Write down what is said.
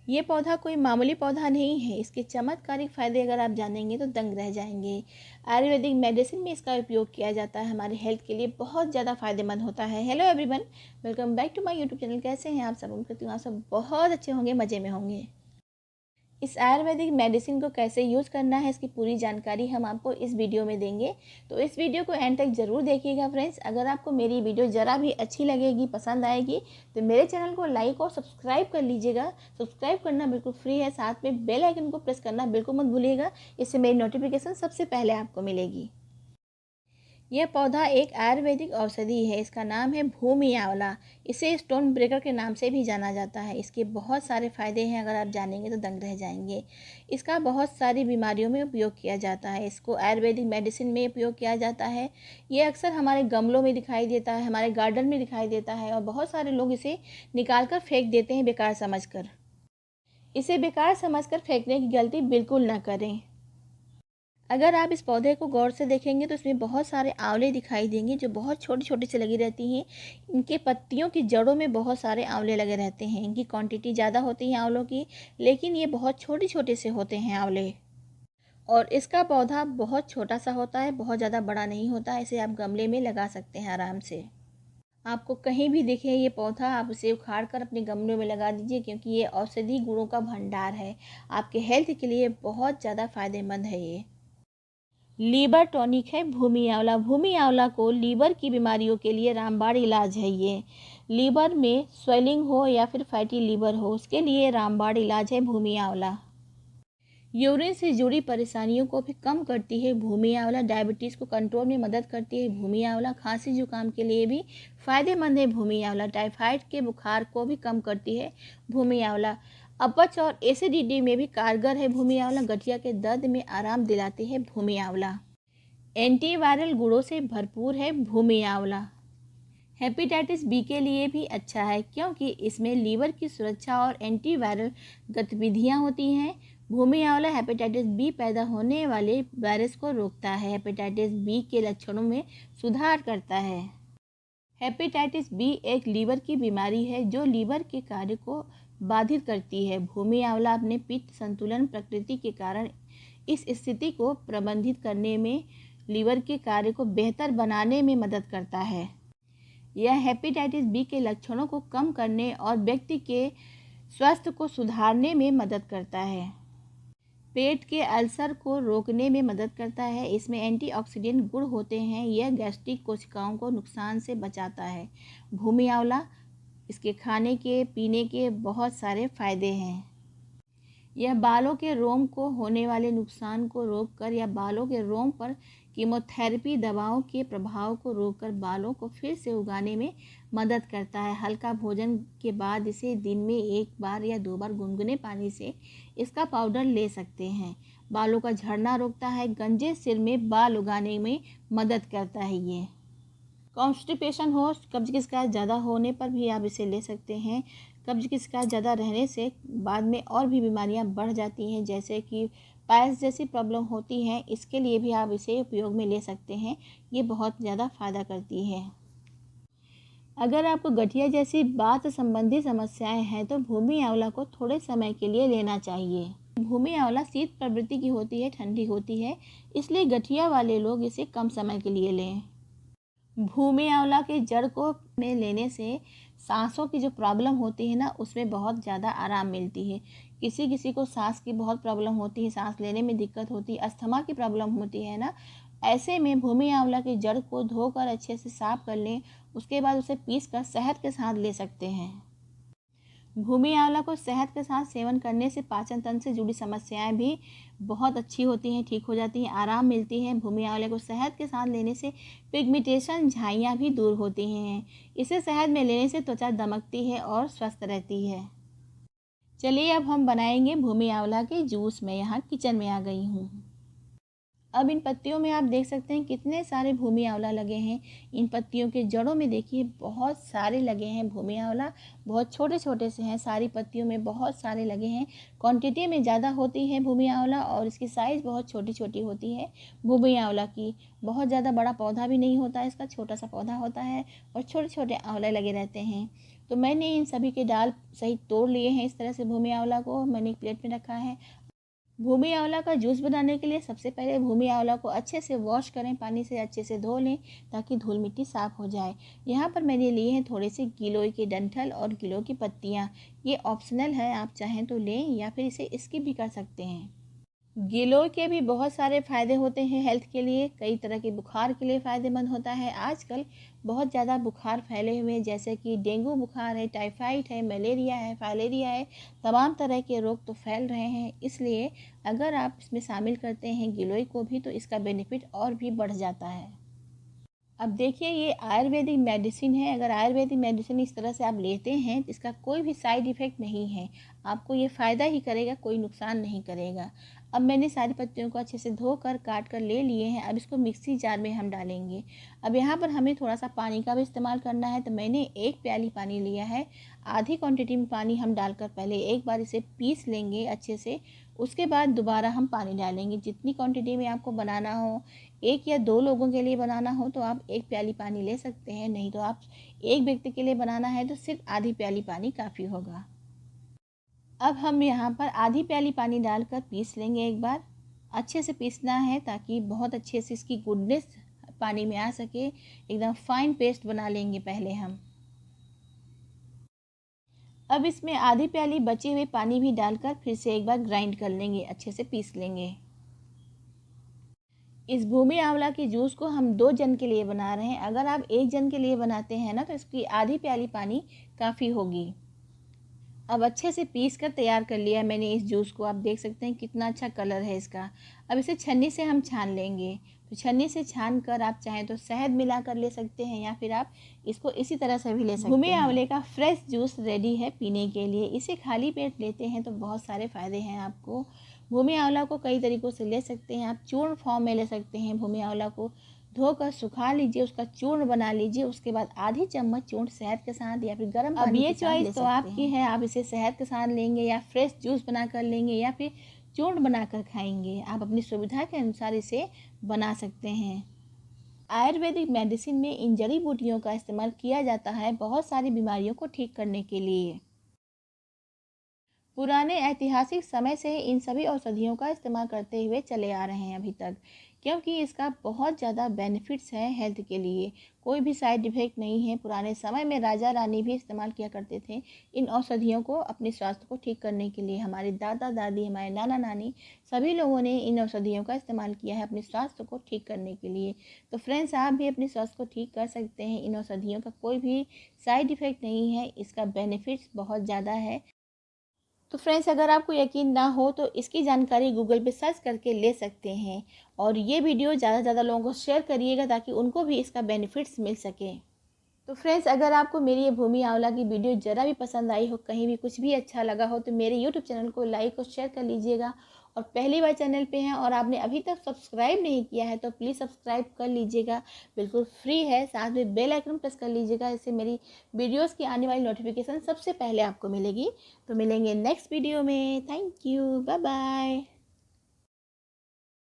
ये पौधा कोई मामूली पौधा नहीं है। इसके चमत्कारिक फ़ायदे अगर आप जानेंगे तो दंग रह जाएंगे। आयुर्वेदिक मेडिसिन में इसका उपयोग किया जाता है, हमारे हेल्थ के लिए बहुत ज़्यादा फ़ायदेमंद होता है। Hello everyone, welcome back to my YouTube channel. कैसे हैं आप सब? उम्मीद करती हूँ आप सब बहुत अच्छे होंगे, मज़े में होंगे। इस आयुर्वेदिक मेडिसिन को कैसे यूज़ करना है, इसकी पूरी जानकारी हम आपको इस वीडियो में देंगे। तो इस वीडियो को एंड तक ज़रूर देखिएगा फ्रेंड्स। अगर आपको मेरी वीडियो ज़रा भी अच्छी लगेगी, पसंद आएगी, तो मेरे चैनल को लाइक और सब्सक्राइब कर लीजिएगा। सब्सक्राइब करना बिल्कुल फ्री है, साथ में बेल आइकन को प्रेस करना बिल्कुल मत भूलिएगा। इससे मेरी नोटिफिकेशन सबसे पहले आपको मिलेगी। यह पौधा एक आयुर्वेदिक औषधि है। इसका नाम है भूमि आंवला। इसे स्टोन ब्रेकर के नाम से भी जाना जाता है। इसके बहुत सारे फ़ायदे हैं, अगर आप जानेंगे तो दंग रह जाएंगे। इसका बहुत सारी बीमारियों में उपयोग किया जाता है। इसको आयुर्वेदिक मेडिसिन में उपयोग किया जाता है। ये अक्सर हमारे गमलों में दिखाई देता है, हमारे गार्डन में दिखाई देता है, और बहुत सारे लोग इसे निकाल कर फेंक देते हैं बेकार समझकर। इसे बेकार समझकर फेंकने की गलती बिल्कुल ना करें। अगर आप इस पौधे को गौर से देखेंगे तो इसमें बहुत सारे आंवले दिखाई देंगे, जो बहुत छोटी छोटी से लगी रहती हैं। इनके पत्तियों की जड़ों में बहुत सारे आंवले लगे रहते हैं। इनकी क्वांटिटी ज़्यादा होती है आंवलों की, लेकिन ये बहुत छोटे छोटे से होते हैं आंवले। और इसका पौधा बहुत छोटा सा होता है, बहुत ज़्यादा बड़ा नहीं होता है। इसे आप गमले में लगा सकते हैं आराम से। आपको कहीं भी दिखे ये पौधा, आप इसे उखाड़ कर अपने गमलों में लगा दीजिए, क्योंकि ये औषधि गुणों का भंडार है। आपके हेल्थ के लिए बहुत ज़्यादा फायदेमंद है ये। लीवर टॉनिक है भूमि आंवला। भूमि आंवला को लीवर की बीमारियों के लिए रामबाण इलाज है ये। लीवर में स्वेलिंग हो या फिर फैटी लीवर हो, उसके लिए रामबाण इलाज है भूमि आंवला। यूरिन से जुड़ी परेशानियों को भी कम करती है भूमि आंवला। डायबिटीज़ को कंट्रोल में मदद करती है भूमि आंवला। खांसी जुकाम के लिए भी फायदेमंद है भूमि आंवला। टाइफाइड के बुखार को भी कम करती है भूमि आंवला। अपच और एसिडिटी में भी कारगर है भूमि आंवला। गठिया के दर्द में आराम दिलाती है भूमि आंवला। एंटीवायरल गुणों से भरपूर है भूमि आंवला। हेपेटाइटिस बी के लिए भी अच्छा है, क्योंकि इसमें लीवर की सुरक्षा और एंटीवायरल गतिविधियां होती हैं। भूमि आंवला हेपेटाइटिस बी पैदा होने वाले वायरस को रोकता है। हेपेटाइटिस बी के लक्षणों में सुधार करता है। हेपेटाइटिस बी एक लीवर की बीमारी है, जो लीवर के कार्य को बाधित करती है। भूमि आंवला अपने पित्त संतुलन प्रकृति के कारण इस स्थिति को प्रबंधित करने में, लीवर के कार्य को बेहतर बनाने में मदद करता है। यह हेपेटाइटिस बी के लक्षणों को कम करने और व्यक्ति के स्वास्थ्य को सुधारने में मदद करता है। पेट के अल्सर को रोकने में मदद करता है। इसमें एंटीऑक्सीडेंट गुण होते हैं। यह गैस्ट्रिक कोशिकाओं को नुकसान से बचाता है। भूमि आंवला, इसके खाने के पीने के बहुत सारे फायदे हैं। यह बालों के रोम को होने वाले नुकसान को रोककर या बालों के रोम पर कीमोथेरेपी दवाओं के प्रभाव को रोककर बालों को फिर से उगाने में मदद करता है। हल्का भोजन के बाद इसे दिन में 1 बार या 2 बार गुनगुने पानी से इसका पाउडर ले सकते हैं। बालों का झड़ना रोकता है। गंजे सिर में बाल उगाने में मदद करता है ये। कॉन्स्टिपेशन हो, कब्ज की शिकायत ज़्यादा होने पर भी आप इसे ले सकते हैं। कब्ज की शिकायत ज़्यादा रहने से बाद में और भी बीमारियां बढ़ जाती हैं, जैसे कि पायल्स जैसी प्रॉब्लम होती हैं। इसके लिए भी आप इसे उपयोग में ले सकते हैं। ये बहुत ज़्यादा फ़ायदा करती है। अगर आपको गठिया जैसी बात संबंधी समस्याएं हैं तो भूमि आंवला को थोड़े समय के लिए लेना चाहिए। भूमि आंवला शीत प्रवृत्ति की होती है, ठंडी होती है, इसलिए गठिया वाले लोग इसे कम समय के लिए लें। भूमि आंवला के जड़ को में लेने से सांसों की जो प्रॉब्लम होती है ना, उसमें बहुत ज़्यादा आराम मिलती है। किसी किसी को सांस की बहुत प्रॉब्लम होती है, सांस लेने में दिक्कत होती है, अस्थमा की प्रॉब्लम होती है ना, ऐसे में भूमि आंवला की जड़ को धोकर अच्छे से साफ कर लें। उसके बाद उसे पीस कर शहद के साथ ले सकते हैं। भूमि आंवला को शहद के साथ सेवन करने से पाचन तंत्र से जुड़ी समस्याएं भी बहुत अच्छी होती हैं, ठीक हो जाती हैं, आराम मिलती है। भूमि आंवले को शहद के साथ लेने से पिगमेंटेशन, झाइयाँ भी दूर होती हैं। इसे शहद में लेने से त्वचा दमकती है और स्वस्थ रहती है। चलिए अब हम बनाएंगे भूमि आंवला के जूस। मैं यहाँ किचन में आ गई हूँ। अब इन पत्तियों में आप देख सकते हैं कितने सारे भूमि आंवला लगे हैं। इन पत्तियों के जड़ों में देखिए बहुत सारे लगे हैं भूमि आंवला। बहुत छोटे छोटे से हैं, सारी पत्तियों में बहुत सारे लगे हैं। क्वांटिटी में ज़्यादा होती है भूमि आंवला, और इसकी साइज़ बहुत छोटी छोटी होती है भूमि आंवला की। बहुत ज़्यादा बड़ा पौधा भी नहीं होता है इसका, छोटा सा पौधा होता है और छोटे छोटे आंवले लगे रहते हैं। तो मैंने इन सभी के डाल सहित तोड़ लिए हैं। इस तरह से भूमि आंवला को मैंने एक प्लेट में रखा है। भूमि आंवला का जूस बनाने के लिए सबसे पहले भूमि आंवला को अच्छे से वॉश करें, पानी से अच्छे से धो लें ताकि धूल मिट्टी साफ़ हो जाए। यहाँ पर मैंने लिए हैं थोड़े से गिलोय के डंठल और गिलोय की पत्तियाँ। ये ऑप्शनल है, आप चाहें तो लें या फिर इसे स्किप भी कर सकते हैं। गिलोय के भी बहुत सारे फ़ायदे होते हैं हेल्थ के लिए। कई तरह के बुखार के लिए फ़ायदेमंद होता है। आजकल बहुत ज़्यादा बुखार फैले हुए हैं, जैसे कि डेंगू बुखार है, टाइफाइड है, मलेरिया है, फाइलेरिया है, तमाम तरह के रोग तो फैल रहे हैं। इसलिए अगर आप इसमें शामिल करते हैं गिलोय को भी तो इसका बेनिफिट और भी बढ़ जाता है। अब देखिए, ये आयुर्वेदिक मेडिसिन है। अगर आयुर्वेदिक मेडिसिन इस तरह से आप लेते हैं तो इसका कोई भी साइड इफ़ेक्ट नहीं है। आपको ये फ़ायदा ही करेगा, कोई नुकसान नहीं करेगा। अब मैंने सारी पत्तियों को अच्छे से धोकर काट कर ले लिए हैं। अब इसको मिक्सी जार में हम डालेंगे। अब यहाँ पर हमें थोड़ा सा पानी का भी इस्तेमाल करना है, तो मैंने 1 प्याली पानी लिया है। आधी क्वांटिटी में पानी हम डालकर पहले एक बार इसे पीस लेंगे अच्छे से। उसके बाद दोबारा हम पानी डालेंगे। जितनी क्वांटिटी में आपको बनाना हो, 1 या 2 लोगों के लिए बनाना हो तो आप 1 प्याली पानी ले सकते हैं। नहीं तो आप एक व्यक्ति के लिए बनाना है तो सिर्फ आधी प्याली पानी काफ़ी होगा। अब हम यहाँ पर आधी प्याली पानी डालकर पीस लेंगे एक बार। अच्छे से पीसना है ताकि बहुत अच्छे से इसकी गुडनेस पानी में आ सके। एकदम फाइन पेस्ट बना लेंगे पहले हम। अब इसमें आधी प्याली बचे हुए पानी भी डालकर फिर से एक बार ग्राइंड कर लेंगे, अच्छे से पीस लेंगे। इस भूमि आंवला के जूस को हम 2 जन के लिए बना रहे हैं। अगर आप 1 जन के लिए बनाते हैं ना तो इसकी आधी प्याली पानी काफ़ी होगी। अब अच्छे से पीस कर तैयार कर लिया मैंने इस जूस को। आप देख सकते हैं कितना अच्छा कलर है इसका। अब इसे छन्नी से हम छान लेंगे। तो छन्नी से छान कर आप चाहें तो शहद मिला कर ले सकते हैं या फिर आप इसको इसी तरह से भी ले सकते हैं। भूमि आंवले का फ्रेश जूस रेडी है पीने के लिए। इसे खाली पेट लेते हैं तो बहुत सारे फ़ायदे हैं आपको। भूमि आंवला को कई तरीक़ों से ले सकते हैं। आप चूर्ण फॉर्म में ले सकते हैं। भूमि आंवला को धोकर सुखा लीजिए, उसका चूर्ण बना लीजिए। उसके बाद आधी चम्मच चूर्ण शहद के साथ या फिर गर्म पानी के साथ ले सकते हैं। अब ये चॉइस तो आपकी है, आप इसे शहद के साथ लेंगे या फ्रेश जूस बना कर लेंगे या फिर चूर्ण बनाकर खाएंगे। आप अपनी सुविधा के अनुसार इसे बना सकते हैं। आयुर्वेदिक मेडिसिन में इन जड़ी बूटियों का इस्तेमाल किया जाता है बहुत सारी बीमारियों को ठीक करने के लिए। पुराने ऐतिहासिक समय से इन सभी औषधियों का इस्तेमाल करते हुए चले आ रहे हैं अभी तक, क्योंकि इसका बहुत ज़्यादा बेनिफिट्स हैं हेल्थ के लिए। कोई भी साइड इफ़ेक्ट नहीं है। पुराने समय में राजा रानी भी इस्तेमाल किया करते थे इन औषधियों को अपने स्वास्थ्य को ठीक करने के लिए। हमारे दादा दादी, हमारे नाना नानी, सभी लोगों ने इन औषधियों का इस्तेमाल किया है अपने स्वास्थ्य को ठीक करने के लिए। तो फ्रेंड्स, आप भी अपने स्वास्थ्य को ठीक कर सकते हैं। इन औषधियों का कोई भी साइड इफ़ेक्ट नहीं है। इसका बेनिफिट्स बहुत ज़्यादा है। तो फ्रेंड्स, अगर आपको यकीन ना हो तो इसकी जानकारी गूगल पे सर्च करके ले सकते हैं। और ये वीडियो ज़्यादा से ज़्यादा लोगों को शेयर करिएगा ताकि उनको भी इसका बेनिफिट्स मिल सके। तो फ्रेंड्स, अगर आपको मेरी ये भूमि आंवला की वीडियो ज़रा भी पसंद आई हो, कहीं भी कुछ भी अच्छा लगा हो तो मेरे यूट्यूब चैनल को लाइक और शेयर कर लीजिएगा। और पहली बार चैनल पे हैं और आपने अभी तक सब्सक्राइब नहीं किया है तो प्लीज़ सब्सक्राइब कर लीजिएगा। बिल्कुल फ्री है। साथ में बेल आइकन प्रेस कर लीजिएगा, इससे मेरी वीडियोज़ की आने वाली नोटिफिकेशन सबसे पहले आपको मिलेगी। तो मिलेंगे नेक्स्ट वीडियो में। Thank you, bye bye.